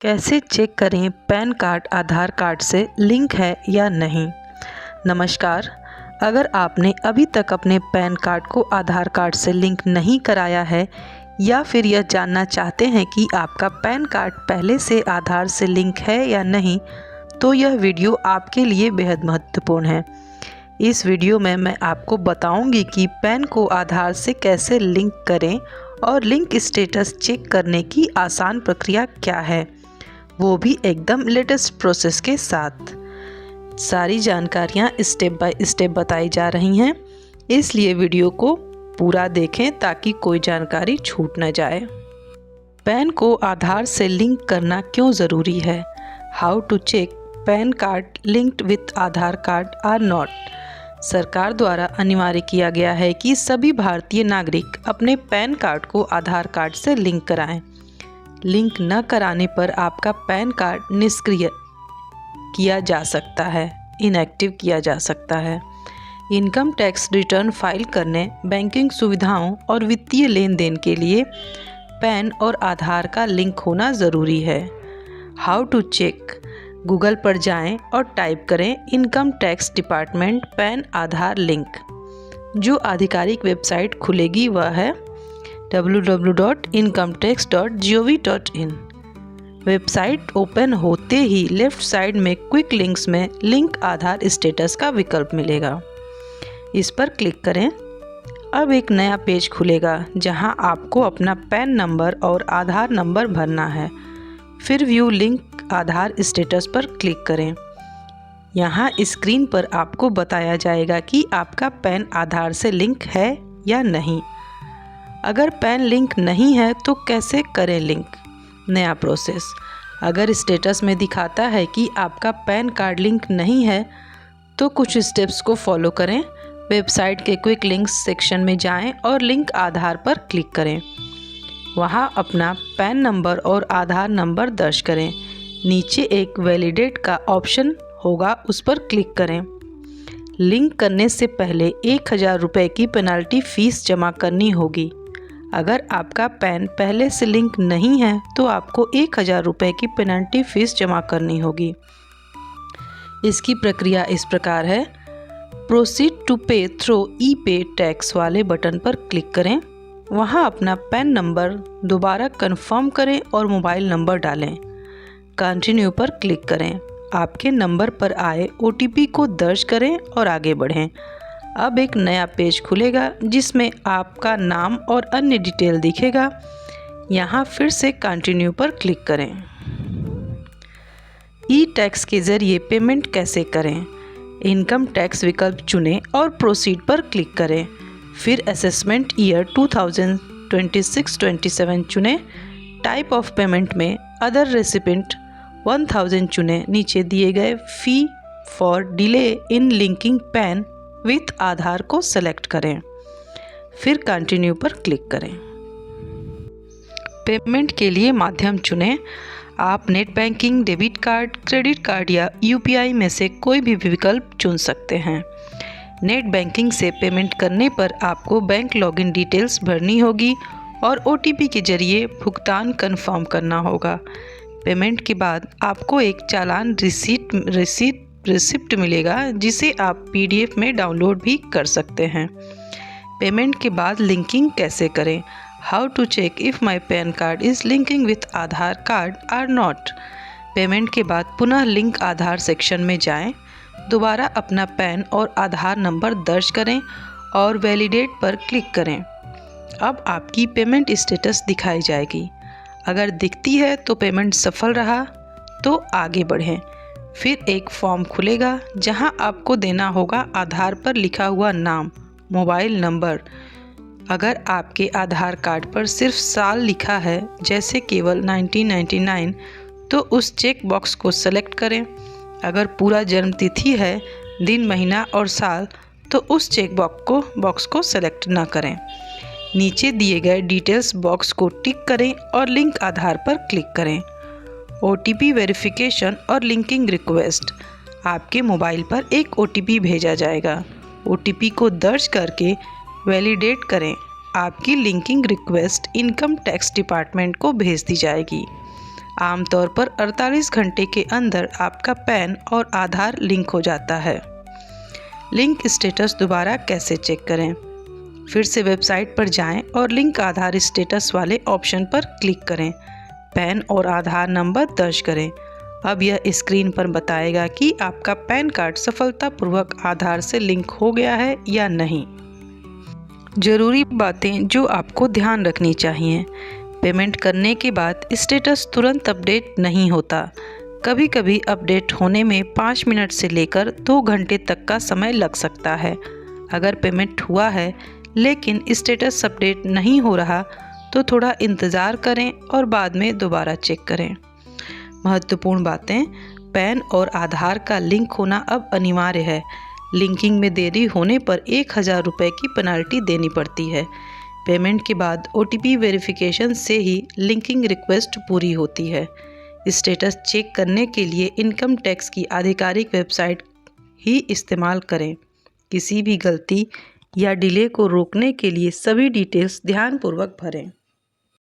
कैसे चेक करें pan card आधार card से लिंक है या नहीं। नमस्कार। अगर आपने अभी तक अपने पैन कार्ड को आधार कार्ड से लिंक नहीं कराया है या फिर यह जानना चाहते हैं कि आपका पैन कार्ड पहले से आधार से लिंक है या नहीं, तो यह वीडियो आपके लिए बेहद महत्वपूर्ण है। इस वीडियो में मैं आपको बताऊंगी कि पैन को आधार से कैसे लिंक करें और लिंक स्टेटस चेक करने की आसान प्रक्रिया क्या है, वो भी एकदम लेटेस्ट प्रोसेस के साथ। सारी जानकारियाँ स्टेप बाय स्टेप बताई जा रही हैं, इसलिए वीडियो को पूरा देखें ताकि कोई जानकारी छूट न जाए। पैन को आधार से लिंक करना क्यों ज़रूरी है? How to check PAN card linked with Aadhaar card or not. सरकार द्वारा अनिवार्य किया गया है कि सभी भारतीय नागरिक अपने पैन कार्ड को आधार कार्ड से लिंक कराएं। लिंक न कराने पर आपका पैन कार्ड निष्क्रिय किया जा सकता है, इनएक्टिव किया जा सकता है। इनकम टैक्स रिटर्न फाइल करने, बैंकिंग सुविधाओं और वित्तीय लेन देन के लिए पैन और आधार का लिंक होना ज़रूरी है। How to check. गूगल पर जाएं और टाइप करें इनकम टैक्स डिपार्टमेंट पैन आधार लिंक। जो आधिकारिक वेबसाइट खुलेगी वह है www.incometax.gov.in। वेबसाइट ओपन होते ही लेफ्ट साइड में क्विक लिंक्स में लिंक आधार स्टेटस का विकल्प मिलेगा, इस पर क्लिक करें। अब एक नया पेज खुलेगा जहां आपको अपना पैन नंबर और आधार नंबर भरना है। फिर व्यू लिंक आधार स्टेटस पर क्लिक करें। यहां स्क्रीन पर आपको बताया जाएगा कि आपका पैन आधार से लिंक है या नहीं। अगर पैन लिंक नहीं है तो कैसे करें लिंक। नया प्रोसेस। अगर स्टेटस में दिखाता है कि आपका पैन कार्ड लिंक नहीं है तो कुछ स्टेप्स को फॉलो करें। वेबसाइट के क्विक लिंक्स सेक्शन में जाएं और लिंक आधार पर क्लिक करें। वहां अपना पैन नंबर और आधार नंबर दर्ज करें। नीचे एक वैलिडेट का ऑप्शन होगा, उस पर क्लिक करें। लिंक करने से पहले 1000 रुपये की पेनल्टी फ़ीस जमा करनी होगी। अगर आपका पैन पहले से लिंक नहीं है तो आपको 1000 रुपये की पेनल्टी फ़ीस जमा करनी होगी। इसकी प्रक्रिया इस प्रकार है। प्रोसीड टू पे थ्रू ई पे टैक्स वाले बटन पर क्लिक करें। वहां अपना पैन नंबर दोबारा कंफर्म करें और मोबाइल नंबर डालें। कंटिन्यू पर क्लिक करें। आपके नंबर पर आए OTP को दर्ज करें और आगे बढ़ें। अब एक नया पेज खुलेगा जिसमें आपका नाम और अन्य डिटेल दिखेगा। यहाँ फिर से कंटिन्यू पर क्लिक करें। ई टैक्स के ज़रिए पेमेंट कैसे करें। इनकम टैक्स विकल्प चुनें और प्रोसीड पर क्लिक करें। फिर असेसमेंट ईयर 2026-27 चुनें। टाइप ऑफ पेमेंट में अदर रेसिपेंट 1000 चुनें। नीचे दिए गए fee for delay in linking PAN with Aadhaar को सेलेक्ट करें। फिर कंटिन्यू पर क्लिक करें। पेमेंट के लिए माध्यम चुनें। आप net banking, debit card, credit card या UPI में से कोई भी विकल्प चुन सकते हैं। नेट बैंकिंग से पेमेंट करने पर आपको बैंक लॉगिन डिटेल्स भरनी होगी और OTP के जरिए भुगतान कंफर्म करना होगा। पेमेंट के बाद आपको एक चालान रिसिप्ट मिलेगा जिसे आप PDF में डाउनलोड भी कर सकते हैं। पेमेंट के बाद लिंकिंग कैसे करें। How to check if my PAN card is linking with Aadhaar card or not. Payment के बाद पुनः लिंक आधार सेक्शन में जाएं। दोबारा अपना पैन और आधार नंबर दर्ज करें और वैलिडेट पर क्लिक करें। अब आपकी पेमेंट स्टेटस दिखाई जाएगी। अगर दिखती है तो पेमेंट सफल रहा तो आगे बढ़ें। फिर एक फॉर्म खुलेगा जहां आपको देना होगा आधार पर लिखा हुआ नाम, मोबाइल नंबर। अगर आपके आधार कार्ड पर सिर्फ साल लिखा है, जैसे केवल 1999, तो उस चेक बॉक्स को सेलेक्ट करें। अगर पूरा जन्म तिथि है, दिन, महीना और साल, तो उस चेक बॉक्स को सेलेक्ट ना करें। नीचे दिए गए डिटेल्स बॉक्स को टिक करें और लिंक आधार पर क्लिक करें। OTP वेरिफिकेशन और लिंकिंग रिक्वेस्ट। आपके मोबाइल पर एक OTP भेजा जाएगा। OTP को दर्ज करके वैलिडेट करें। आपकी linking request income tax department को भेज दी जाएगी। आमतौर पर 48 घंटे के अंदर आपका पैन और आधार लिंक हो जाता है। लिंक स्टेटस दोबारा कैसे चेक करें? फिर से वेबसाइट पर जाएं और लिंक आधार स्टेटस वाले ऑप्शन पर क्लिक करें। पैन और आधार नंबर दर्ज करें। अब यह स्क्रीन पर बताएगा कि आपका पैन कार्ड सफलतापूर्वक आधार से लिंक हो गया है या नहीं। ज़रूरी बातें जो आपको ध्यान रखनी चाहिए। पेमेंट करने के बाद स्टेटस तुरंत अपडेट नहीं होता। कभी कभी अपडेट होने में 5 मिनट से लेकर 2 घंटे तक का समय लग सकता है। अगर पेमेंट हुआ है लेकिन स्टेटस अपडेट नहीं हो रहा तो थोड़ा इंतज़ार करें और बाद में दोबारा चेक करें। महत्वपूर्ण बातें, पैन और आधार का लिंक होना अब अनिवार्य है। लिंकिंग में देरी होने पर 1000 रुपये की पेनल्टी देनी पड़ती है। पेमेंट के बाद OTP वेरिफिकेशन से ही लिंकिंग रिक्वेस्ट पूरी होती है। स्टेटस चेक करने के लिए इनकम टैक्स की आधिकारिक वेबसाइट ही इस्तेमाल करें। किसी भी गलती या डिले को रोकने के लिए सभी डिटेल्स ध्यानपूर्वक भरें।